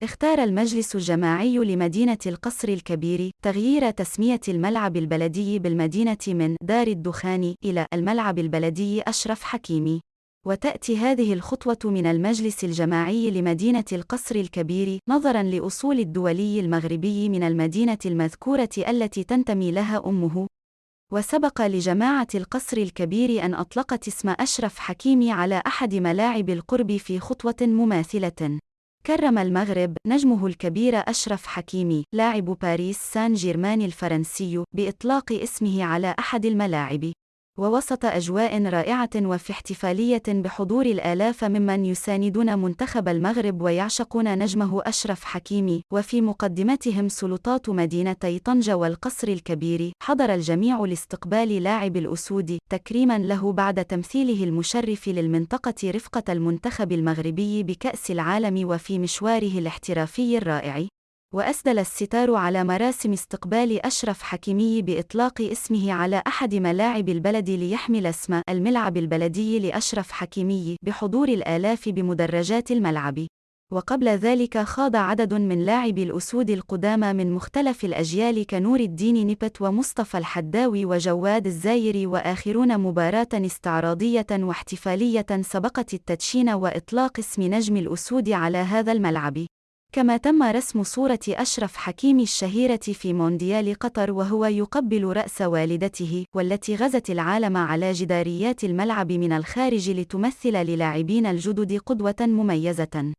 اختار المجلس الجماعي لمدينة القصر الكبير تغيير تسمية الملعب البلدي بالمدينة من دار الدخان إلى الملعب البلدي أشرف حكيمي. وتأتي هذه الخطوة من المجلس الجماعي لمدينة القصر الكبير نظراً لأصول الدولي المغربي من المدينة المذكورة التي تنتمي لها أمه. وسبق لجماعة القصر الكبير أن أطلقت اسم أشرف حكيمي على أحد ملاعب القرب في خطوة مماثلة. كرم المغرب نجمه الكبير أشرف حكيمي لاعب باريس سان جيرمان الفرنسي بإطلاق اسمه على أحد الملاعب، ووسط أجواء رائعة وفي احتفالية بحضور الآلاف ممن يساندون منتخب المغرب ويعشقون نجمه أشرف حكيمي، وفي مقدمتهم سلطات مدينتي طنجة والقصر الكبير، حضر الجميع لاستقبال لاعب الأسود تكريما له بعد تمثيله المشرف للمنطقة رفقة المنتخب المغربي بكأس العالم وفي مشواره الاحترافي الرائع. وأسدل الستار على مراسم استقبال أشرف حكيمي بإطلاق اسمه على أحد ملاعب البلد ليحمل اسم الملعب البلدي لأشرف حكيمي بحضور الآلاف بمدرجات الملعب. وقبل ذلك خاض عدد من لاعبي الأسود القدامى من مختلف الأجيال كنور الدين نبت ومصطفى الحداوي وجواد الزايري وآخرون مباراة استعراضية واحتفالية سبقت التدشين وإطلاق اسم نجم الأسود على هذا الملعب. كما تم رسم صورة أشرف حكيمي الشهيرة في مونديال قطر وهو يقبل رأس والدته، والتي غزت العالم على جداريات الملعب من الخارج لتمثل للاعبين الجدد قدوة مميزة.